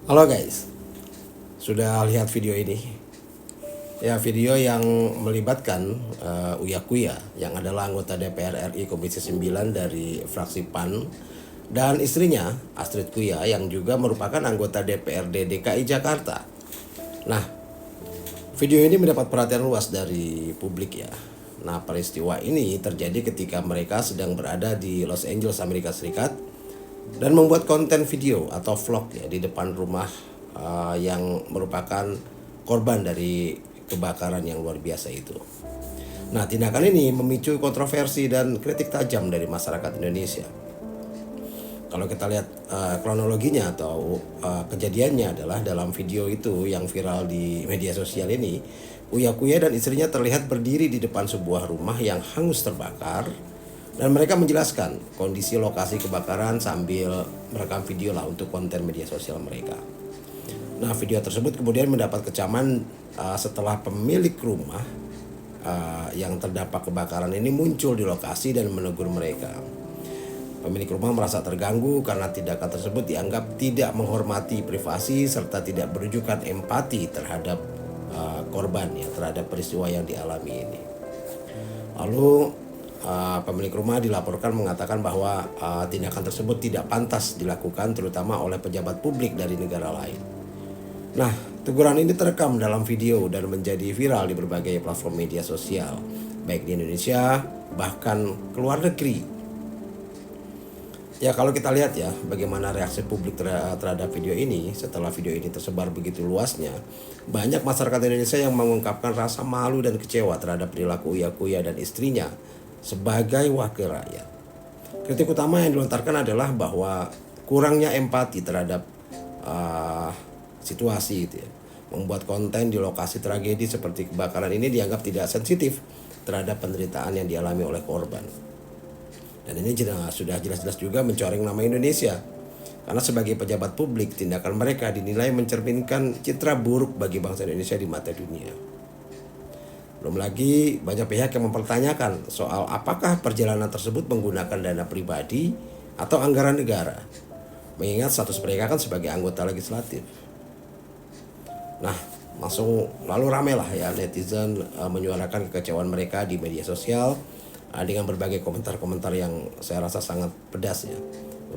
Halo guys, sudah lihat video ini? Ya, video yang melibatkan Uya Kuya yang adalah anggota DPR RI Komisi 9 dari fraksi PAN dan istrinya Astrid Kuya yang juga merupakan anggota DPRD DKI Jakarta. Nah, video ini mendapat perhatian luas dari publik ya. Nah, peristiwa ini terjadi ketika mereka sedang berada di Los Angeles, Amerika Serikat dan membuat konten video atau vlog ya di depan rumah yang merupakan korban dari kebakaran yang luar biasa itu. Nah, tindakan ini memicu kontroversi dan kritik tajam dari masyarakat Indonesia. Kalau kita lihat kronologinya atau kejadiannya adalah dalam video itu yang viral di media sosial ini, Uya Kuya dan istrinya terlihat berdiri di depan sebuah rumah yang hangus terbakar. Dan mereka menjelaskan kondisi lokasi kebakaran sambil merekam video lah untuk konten media sosial mereka. Nah, video tersebut kemudian mendapat kecaman setelah pemilik rumah yang terdampak kebakaran ini muncul di lokasi dan menegur mereka. Pemilik rumah merasa terganggu karena tindakan tersebut dianggap tidak menghormati privasi serta tidak menunjukkan empati terhadap korban ya, terhadap peristiwa yang dialami ini. Lalu pemilik rumah dilaporkan mengatakan bahwa tindakan tersebut tidak pantas dilakukan terutama oleh pejabat publik dari negara lain. Nah, teguran ini terekam dalam video dan menjadi viral di berbagai platform media sosial, baik di Indonesia bahkan ke luar negeri. Ya, kalau kita lihat ya bagaimana reaksi publik terhadap video ini setelah video ini tersebar begitu luasnya, banyak masyarakat Indonesia yang mengungkapkan rasa malu dan kecewa terhadap perilaku Uya Kuya dan istrinya sebagai wakil rakyat. Kritik utama yang dilontarkan adalah bahwa kurangnya empati terhadap situasi itu ya. Membuat konten di lokasi tragedi seperti kebakaran ini dianggap tidak sensitif terhadap penderitaan yang dialami oleh korban. Dan ini sudah jelas-jelas juga mencoreng nama Indonesia. Karena sebagai pejabat publik, tindakan mereka dinilai mencerminkan citra buruk bagi bangsa Indonesia di mata dunia. Belum lagi banyak pihak yang mempertanyakan soal apakah perjalanan tersebut menggunakan dana pribadi atau anggaran negara. Mengingat status mereka kan sebagai anggota legislatif. Nah, lalu ramailah ya netizen menyuarakan kekecewaan mereka di media sosial dengan berbagai komentar-komentar yang saya rasa sangat pedas ya.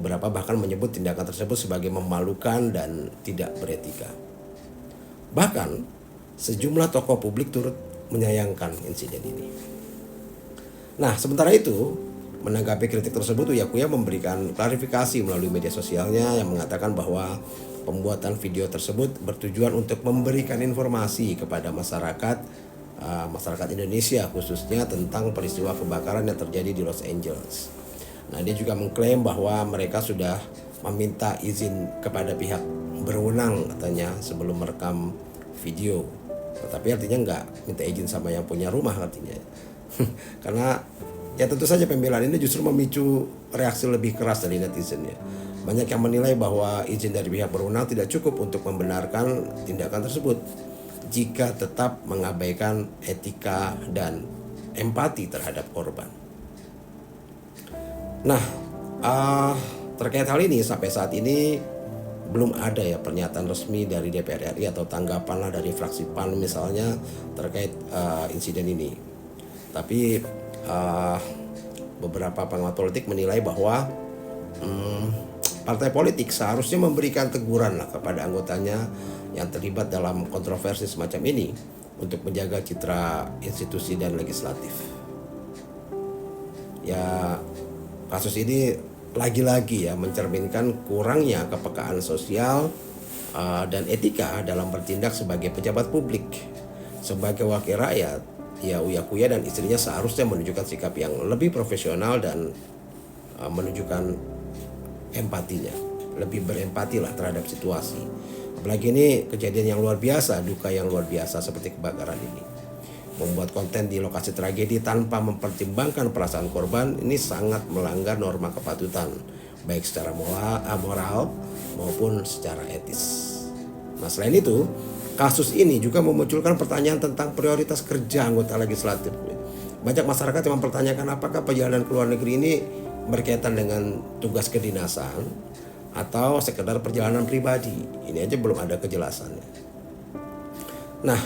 Beberapa bahkan menyebut tindakan tersebut sebagai memalukan dan tidak beretika. Bahkan sejumlah tokoh publik turut menyayangkan insiden ini. Nah, sementara itu, menanggapi kritik tersebut, Uya Kuya memberikan klarifikasi melalui media sosialnya yang mengatakan bahwa pembuatan video tersebut bertujuan untuk memberikan informasi kepada masyarakat Indonesia khususnya tentang peristiwa kebakaran yang terjadi di Los Angeles. Nah, dia juga mengklaim bahwa mereka sudah meminta izin kepada pihak berwenang katanya sebelum merekam video. Tapi artinya nggak minta izin sama yang punya rumah artinya. Karena ya tentu saja pembelaan ini justru memicu reaksi lebih keras dari netizen ya. Banyak yang menilai bahwa izin dari pihak berwenang tidak cukup untuk membenarkan tindakan tersebut jika tetap mengabaikan etika dan empati terhadap korban. Nah, terkait hal ini sampai saat ini belum ada ya pernyataan resmi dari DPR RI atau tanggapan lah dari fraksi PAN misalnya terkait insiden ini. Tapi beberapa pengamat politik menilai bahwa partai politik seharusnya memberikan teguran lah kepada anggotanya yang terlibat dalam kontroversi semacam ini untuk menjaga citra institusi dan legislatif. Ya, kasus ini lagi-lagi ya mencerminkan kurangnya kepekaan sosial dan etika dalam bertindak sebagai pejabat publik. Sebagai wakil rakyat, ya Uya Kuya dan istrinya seharusnya menunjukkan sikap yang lebih profesional dan menunjukkan empatinya, lebih berempati lah terhadap situasi. Apalagi ini kejadian yang luar biasa, duka yang luar biasa seperti kebakaran ini. Membuat konten di lokasi tragedi tanpa mempertimbangkan perasaan korban ini sangat melanggar norma kepatutan baik secara moral maupun secara etis. Nah, selain itu, kasus ini juga memunculkan pertanyaan tentang prioritas kerja anggota legislatif. Banyak masyarakat yang mempertanyakan apakah perjalanan ke luar negeri ini berkaitan dengan tugas kedinasan atau sekedar perjalanan pribadi. Ini aja belum ada kejelasannya. Nah,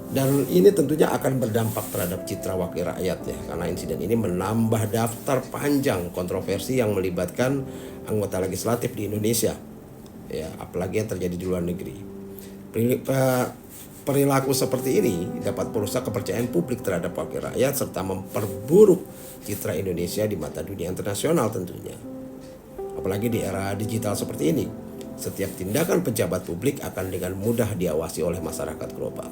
dan ini tentunya akan berdampak terhadap citra wakil rakyat ya, karena insiden ini menambah daftar panjang kontroversi yang melibatkan anggota legislatif di Indonesia. Ya, apalagi yang terjadi di luar negeri. Perilaku seperti ini dapat merusak kepercayaan publik terhadap wakil rakyat serta memperburuk citra Indonesia di mata dunia internasional tentunya. Apalagi di era digital seperti ini, setiap tindakan pejabat publik akan dengan mudah diawasi oleh masyarakat global.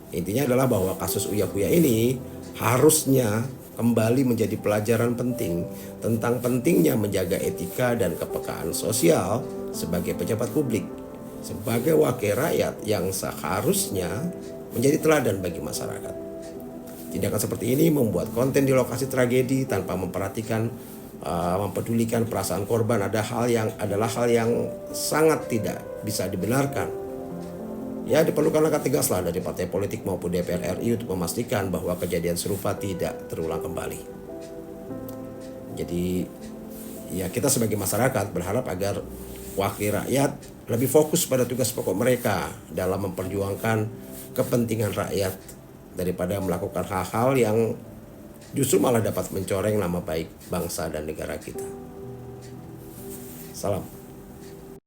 Intinya adalah bahwa kasus Uya Kuya ini harusnya kembali menjadi pelajaran penting tentang pentingnya menjaga etika dan kepekaan sosial sebagai pejabat publik, sebagai wakil rakyat yang seharusnya menjadi teladan bagi masyarakat. Tindakan seperti ini membuat konten di lokasi tragedi tanpa mempedulikan perasaan korban adalah hal yang sangat tidak bisa dibenarkan. Ya, diperlukan langkah tegas lah dari partai politik maupun DPR RI untuk memastikan bahwa kejadian serupa tidak terulang kembali. Jadi ya, kita sebagai masyarakat berharap agar wakil rakyat lebih fokus pada tugas pokok mereka dalam memperjuangkan kepentingan rakyat daripada melakukan hal-hal yang justru malah dapat mencoreng nama baik bangsa dan negara kita. Salam.